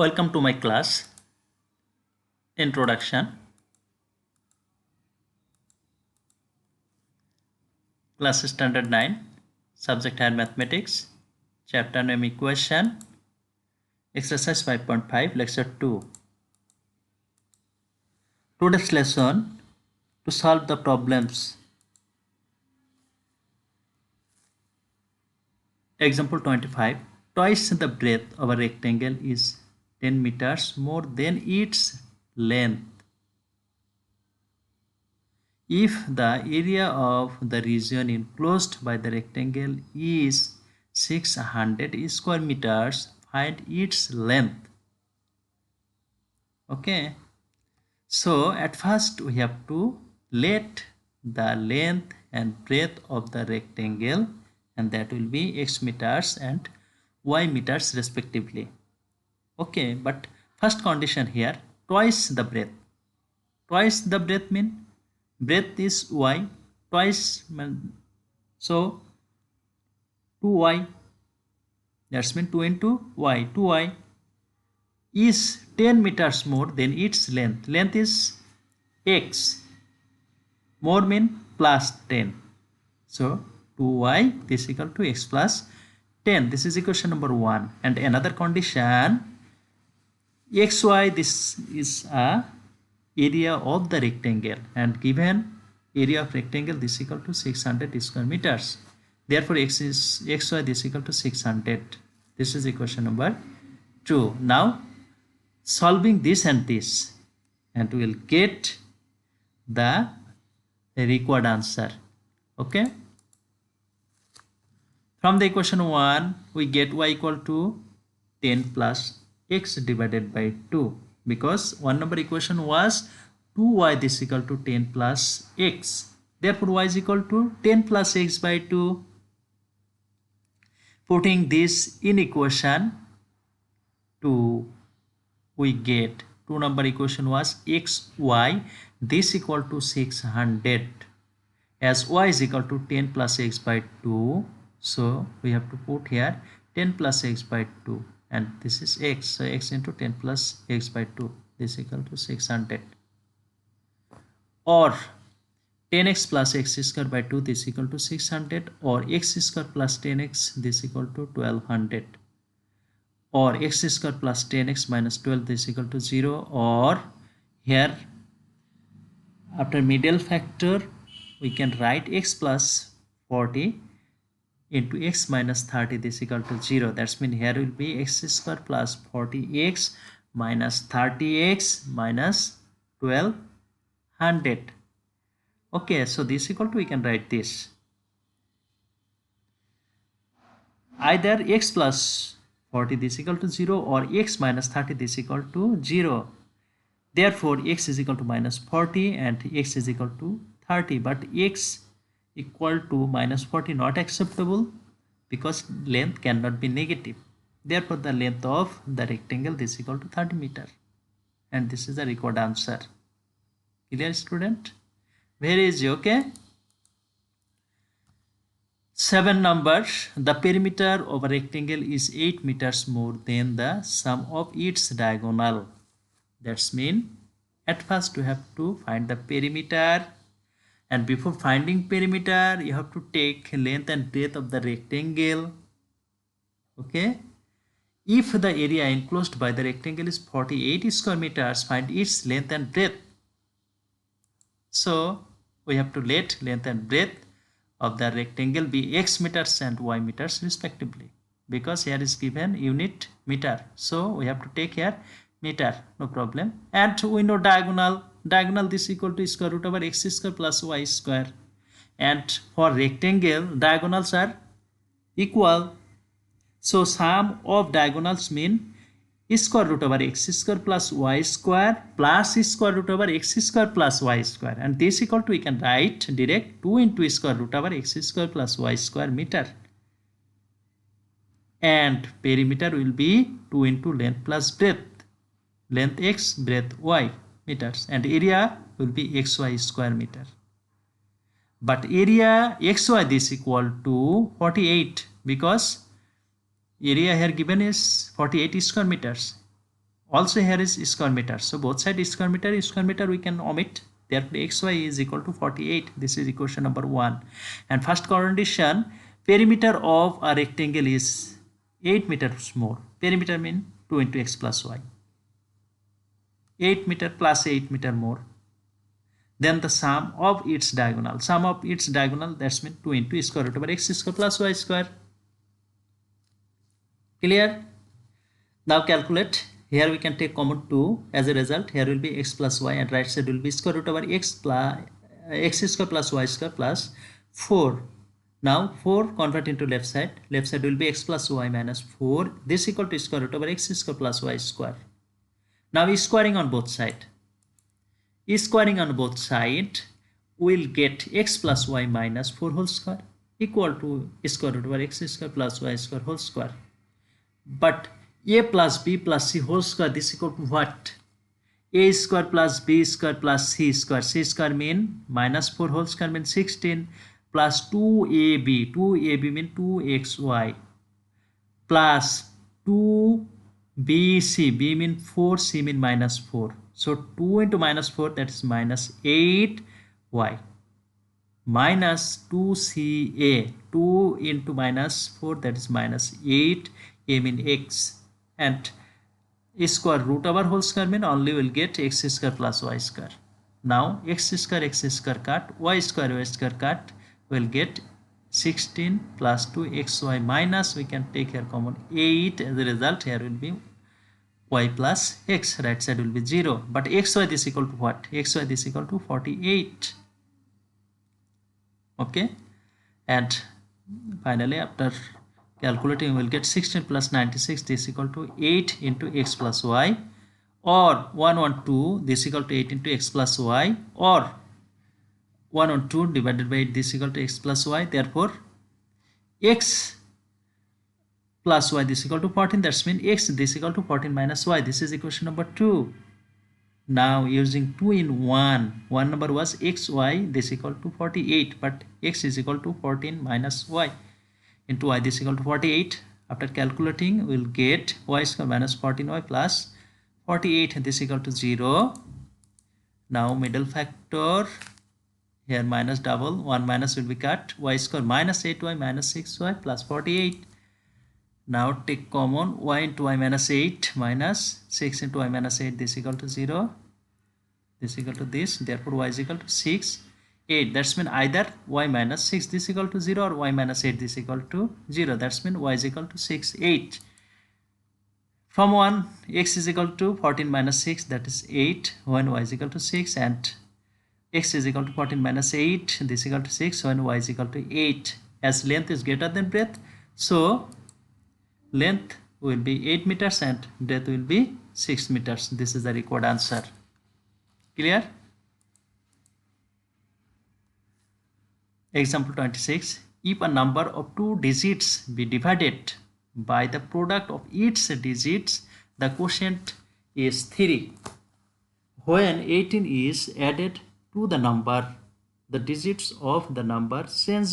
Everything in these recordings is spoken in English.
Welcome to my class. Introduction. Class Standard 9. Subject had Mathematics. Chapter name Equation. Exercise 5.5. Lecture 2. Today's lesson to solve the problems. Example 25. Twice the breadth of a rectangle is 10 meters more than its length. If the area of the region enclosed by the rectangle is 600 square meters, find its length. Okay, so at first we have to let the length and breadth of the rectangle, and that will be x meters and y meters respectively. Okay, but first condition here, twice the breadth. Twice the breadth means breadth is y, twice, so 2y, that's mean 2 into y, 2y is 10 meters more than its length. Length is x, more mean plus 10. So 2y this equal to x plus 10. This is equation number 1. And another condition, xy, this is a area of the rectangle, and given area of rectangle this equal to 600 square meters. Therefore xy this equal to 600. This is equation number 2. Now solving this and this, and we will get the required answer. Okay, from the equation 1 we get y equal to 10 plus x divided by 2, because one number equation was 2y this equal to 10 plus x. Therefore y is equal to 10 plus x by 2. Putting this in equation 2, we get 2 number equation was xy this equal to 600, as y is equal to 10 plus x by 2. So we have to put here 10 plus x by 2, and this is x, so x into 10 plus x by 2, this equal to 600, or 10x plus x square by 2, this equal to 600, or x square plus 10x this equal to 1200, or x square plus 10x minus 12 this equal to 0, or here after middle factor we can write x plus 40 into x minus 30 this equal to 0. That's mean here will be x square plus 40x minus 30x minus 1200. Okay, so this equal to, we can write this either x plus 40 this equal to 0 or x minus 30 this equal to 0. Therefore x is equal to minus 40 and x is equal to 30, but x equal to minus 40 not acceptable, because length cannot be negative. Therefore the length of the rectangle this equal to 30 meter, and this is the required answer. Clear, student? Very easy. Okay, 7 number, the perimeter of a rectangle is 8 meters more than the sum of its diagonal. That's mean at first you have to find the perimeter, and before finding perimeter you have to take length and breadth of the rectangle. Okay, if the area enclosed by the rectangle is 48 square meters, find its length and breadth. So we have to let length and breadth of the rectangle be x meters and y meters respectively, because here is given unit meter, so we have to take here meter, no problem. And we know diagonal this equal to square root over x square plus y square, and for rectangle diagonals are equal, so sum of diagonals mean square root over x square plus y square plus square root over x square plus y square, and this equal to, we can write direct 2 into square root over x square plus y square meter, and perimeter will be 2 into length plus breadth, length x breadth y meters, and area will be xy square meter. But area xy this equal to 48, because area here given is 48 square meters, Also here is square meter, so both side square meter we can omit. Therefore xy is equal to 48. This is equation number 1. And first condition, perimeter of a rectangle is 8 meters more. Perimeter means 2 into x plus y. 8 meter plus 8 meter more. Then the sum of its diagonal. Sum of its diagonal, that's means 2 into square root over x square plus y square. Clear? Now calculate. Here we can take common 2. As a result, here will be x plus y and right side will be square root over x square plus y square plus 4. Now 4 convert into left side. Left side will be x plus y minus 4. This equal to square root over x square plus y square. Now squaring on both sides. Squaring on both sides, we'll get x plus y minus 4 whole square equal to square root over x square plus y square whole square. But a plus b plus c whole square, this equal to what? A square plus b square plus c square. C square mean minus 4 whole square means 16 plus 2ab. 2ab mean 2xy plus 2bc. B mean 4, c mean minus 4. So 2 into minus 4, that is minus 8y minus 2ca. 2 into minus 4, that is minus 8. A mean x. And square root over whole square mean only will get x square plus y square. Now x square cut, y square cut, will get 16 plus 2xy minus, we can take here common 8. As a result, here will be y plus x. Right side will be 0. But xy this equal to what? Xy this equal to 48. Okay. And finally, after calculating, we will get 16 plus 96, this equal to 8 into x plus y, or 112, this equal to 8 into x plus y, or 112 divided by 8, this equal to x plus y. Therefore, x plus y this equal to 14, that's mean x this equal to 14 minus y. This is equation number 2. Now using 2 in 1 number was xy this equal to 48, but x is equal to 14 minus y. Into y this equal to 48. After calculating, we will get y square minus 14y plus 48, this equal to 0. Now middle factor, here minus double, 1 minus will be cut, y square minus 8y minus 6y plus 48. Now take common, y into y minus 8 minus 6 into y minus 8, this equal to 0. This equal to this, therefore y is equal to 6. 8, that's mean either y minus 6 this equal to 0 or y minus 8 this equal to 0. That's mean y is equal to 6, 8. From 1, x is equal to 14 minus 6, that is 8, when y is equal to 6, and x is equal to 14 minus 8, this equal to 6, when y is equal to 8. As length is greater than breadth, so length will be 8 meters and breadth will be 6 meters. This is the required answer. Clear? Example 26. If a number of 2 digits be divided by the product of its digits, the quotient is 3. When 18 is added to the number, the digits of the number change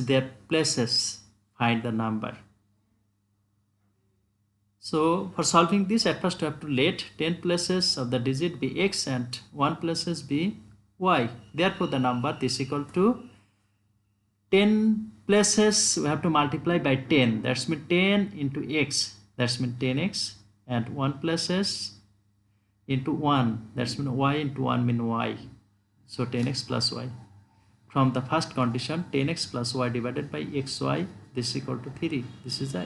their places. Find the number. So for solving this, at first you have to let 10 places of the digit be x and 1 places be y. Therefore the number is equal to 10 places we have to multiply by 10. That's mean 10 into x. That's mean 10x, and 1 places into 1. That's mean y into 1 mean y. So 10x plus y. From the first condition, 10x plus y divided by xy, this is equal to 3. This is the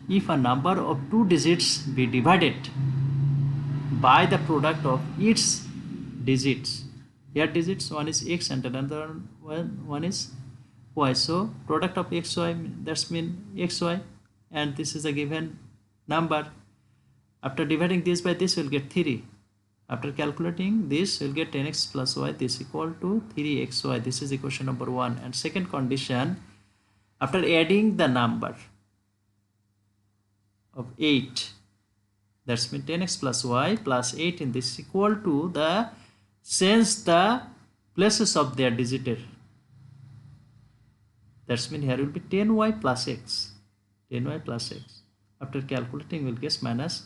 if a number of 2 digits be divided by the product of its digits. Here digits, one is x and another one is y. So product of xy, that's mean xy, and this is a given number. After dividing this by this, we'll get 3. After calculating this, we'll get 10x plus y, this equal to 3xy. This is equation number 1. And second condition, after adding the number of 8, that's mean 10x plus y plus 18, this is equal to the change the places of their digit. That's mean here will be 10y plus x. 10y plus x. After calculating, we'll get minus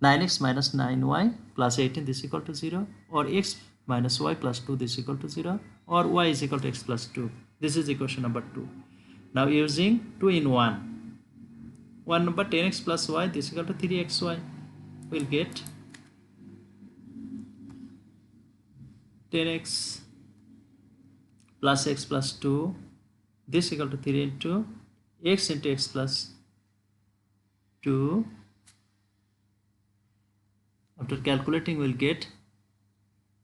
9x minus 9y plus 18, this is equal to 0, or x minus y plus 2, this is equal to 0, or y is equal to x plus 2. This is equation number 2. Now using 2 in 1 number 10x plus y, this is equal to 3xy. We'll get 10x plus x plus 2, this is equal to 3 into x plus 2. After calculating, we'll get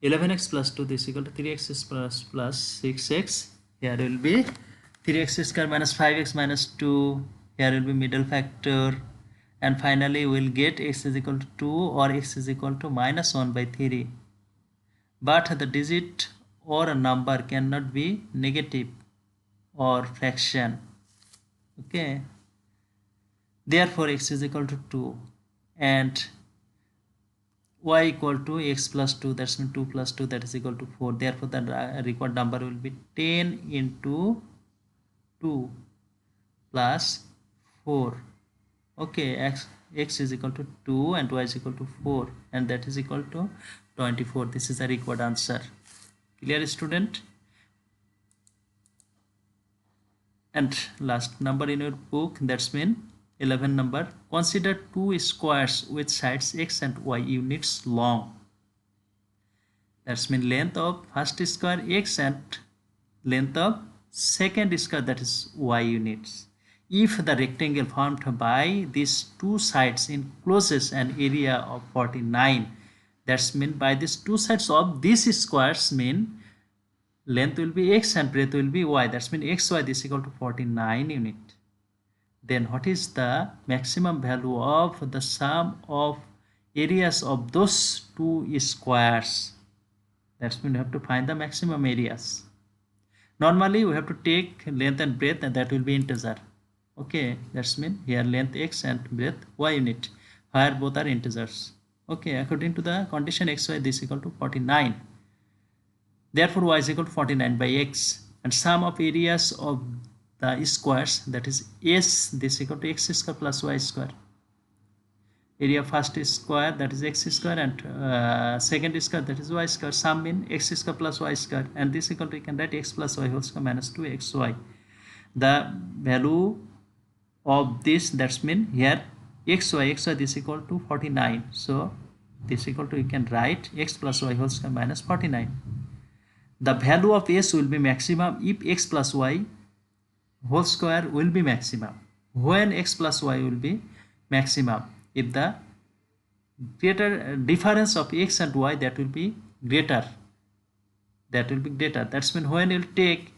11x plus 2, this is equal to 3x plus 6x. Here will be 3x square minus 5x minus 2. Here will be middle factor. And finally, we'll get x is equal to 2 or x is equal to minus 1 by 3. But the digit or a number cannot be negative or fraction. Okay. Therefore, x is equal to 2 and y equal to x plus 2, that's mean 2 plus 2, that is equal to 4. Therefore, the required number will be 10 into 2 plus 4. Okay, x is equal to 2 and y is equal to 4, and that is equal to 24. This is the required answer. Clear, student? And last number in your book, that's mean 11 number. Consider two squares with sides x and y units long. That's mean length of first square x and length of second square, that is y units. If the rectangle formed by these two sides encloses an area of 49, that's mean by these two sides of these squares mean length will be x and breadth will be y. That's mean xy, this is equal to 49 unit. Then what is the maximum value of the sum of areas of those two squares? That's mean we have to find the maximum areas. Normally we have to take length and breadth, and that will be integer. Okay, that's mean here length x and breadth y unit, where both are integers. Okay, according to the condition xy, this is equal to 49. Therefore y is equal to 49 by x, and sum of areas of the squares, that is s, this is equal to x square plus y square. Area of first square, that is x square, and second square, that is y square. Sum mean x square plus y square, and this is equal to, you can write x plus y whole square minus 2xy. The value of this, that's mean here xy, this is equal to 49. So this is equal to, you can write x plus y whole square minus 49. The value of s will be maximum if x plus y whole square will be maximum. When x plus y will be maximum? If the greater difference of x and y, that will be greater. That will be greater. That's mean when you take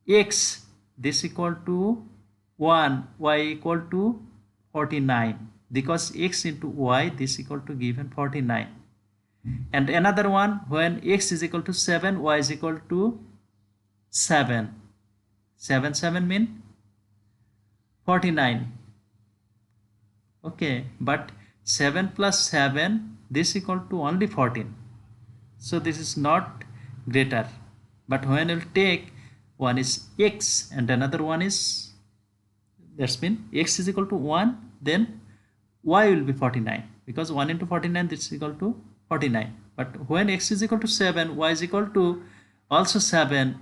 x, this equal to 1, y equal to 49, because x into y, this equal to given 49. And another one, when x is equal to 7, y is equal to 7. 7 mean 49. Okay, but 7 plus 7, this equal to only 14. So this is not greater. But when you take one is x and another one is, that's mean x is equal to 1, then y will be 49, because 1 into 49, this is equal to 49. But when x is equal to 7, y is equal to also 7,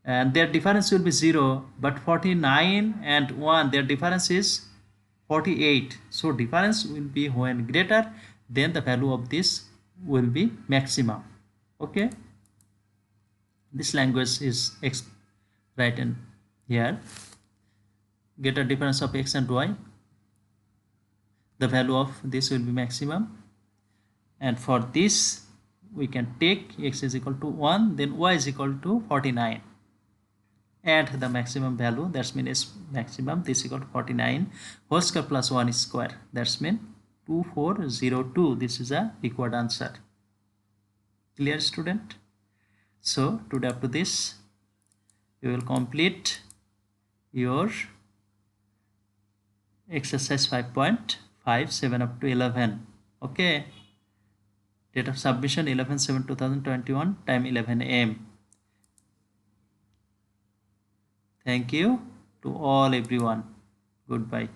and their difference will be 0, but 49 and 1, their difference is 48. So difference will be when greater, then the value of this will be maximum. Okay, this language is written here. Greater difference of x and y, the value of this will be maximum, and for this we can take x is equal to 1, then y is equal to 49, and the maximum value, that's mean is maximum, this equal to 49 whole square plus 1 square, that's mean 2402. This is a required answer. Clear, student? So today up to this, you will complete your exercise 5.5, 7 up to 11. Okay, date of submission 11/7/2021, time 11 AM. Thank you to all everyone. Goodbye.